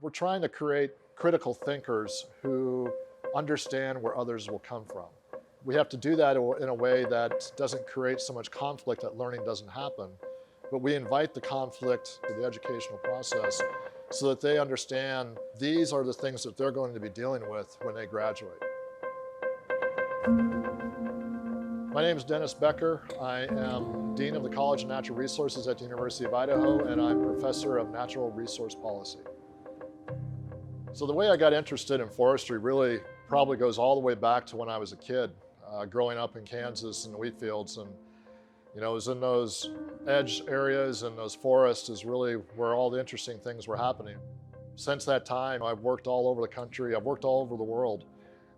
We're trying to create critical thinkers who understand where others will come from. We have to do that in a way that doesn't create so much conflict that learning doesn't happen, but we invite the conflict to the educational process so that they understand these are the things that they're going to be dealing with when they graduate. My name is Dennis Becker. I am Dean of the College of Natural Resources at the University of Idaho, and I'm Professor of Natural Resource Policy. So the way I got interested in forestry really probably goes all the way back to when I was a kid, growing up in Kansas in the wheat fields. And it was in those edge areas and those forests is really where all the interesting things were happening. Since that time, I've worked all over the country. I've worked all over the world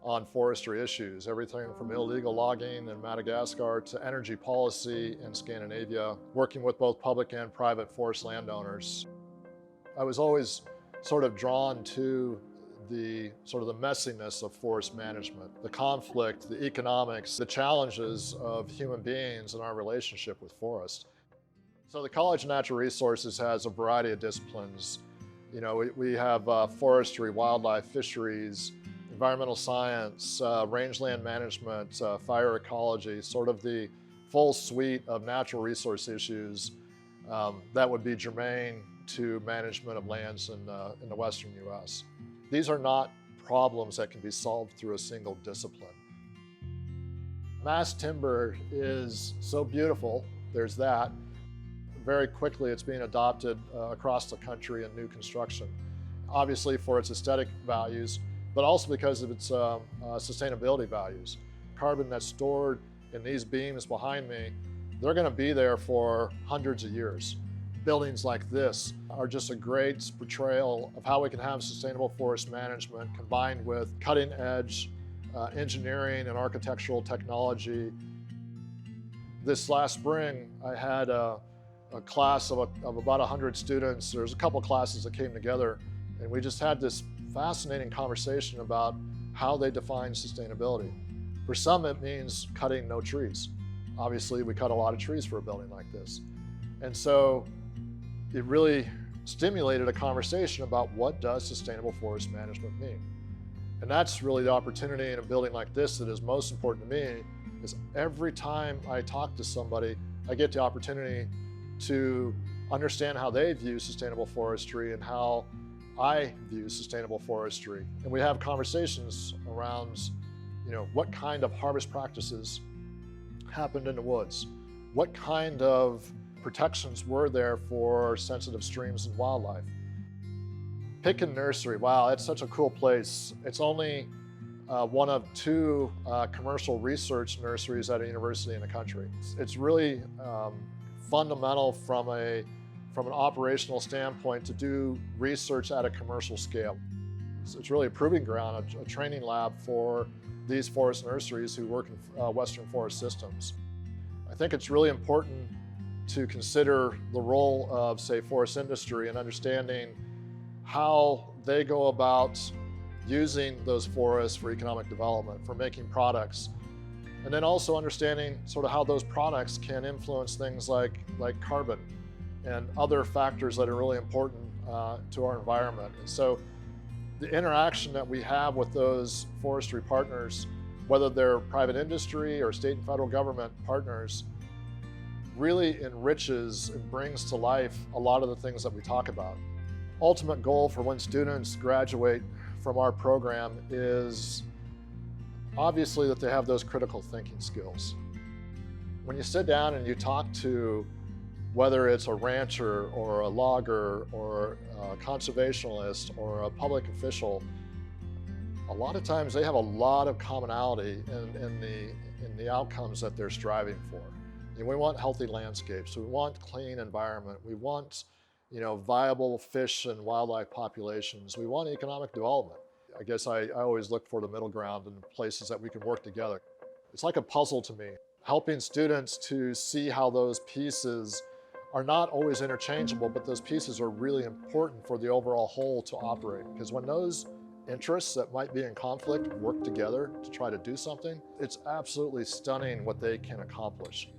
on forestry issues, everything from illegal logging in Madagascar to energy policy in Scandinavia, working with both public and private forest landowners. I was always sort of drawn to the messiness of forest management, the conflict, the economics, the challenges of human beings and our relationship with forest. So the College of Natural Resources has a variety of disciplines. We have forestry, wildlife, fisheries, environmental science, rangeland management, fire ecology, sort of the full suite of natural resource issues that would be germane to management of lands in the Western US. These are not problems that can be solved through a single discipline. Mass timber is so beautiful, there's that. Very quickly it's being adopted across the country in new construction. Obviously for its aesthetic values, but also because of its sustainability values. Carbon that's stored in these beams behind me, they're going to be there for hundreds of years. Buildings like this are just a great portrayal of how we can have sustainable forest management combined with cutting edge engineering and architectural technology. This last spring, I had a class of about 100 students. There's a couple classes that came together, and we just had this fascinating conversation about how they define sustainability. For some, it means cutting no trees. Obviously, we cut a lot of trees for a building like this. And so it really stimulated a conversation about what does sustainable forest management mean? And that's really the opportunity in a building like this that is most important to me, is every time I talk to somebody, I get the opportunity to understand how they view sustainable forestry and how I view sustainable forestry. And we have conversations around, what kind of harvest practices happened in the woods? What kind of protections were there for sensitive streams and wildlife? Picken Nursery, wow, it's such a cool place. It's only one of two commercial research nurseries at a university in the country. It's really fundamental from an operational standpoint to do research at a commercial scale. It's really a proving ground, a training lab for these forest nurseries who work in Western forest systems. I think it's really important to consider the role of, say, forest industry and understanding how they go about using those forests for economic development, for making products, and then also understanding sort of how those products can influence things like carbon and other factors that are really important to our environment. And so the interaction that we have with those forestry partners, whether they're private industry or state and federal government partners, really enriches and brings to life a lot of the things that we talk about. Ultimate goal for when students graduate from our program is obviously that they have those critical thinking skills. When you sit down and you talk to whether it's a rancher or a logger or a conservationist or a public official, a lot of times they have a lot of commonality in the outcomes that they're striving for. We want healthy landscapes, we want clean environment, we want viable fish and wildlife populations, we want economic development. I guess I always look for the middle ground and places that we can work together. It's like a puzzle to me, helping students to see how those pieces are not always interchangeable, but those pieces are really important for the overall whole to operate. Because when those interests that might be in conflict work together to try to do something, it's absolutely stunning what they can accomplish.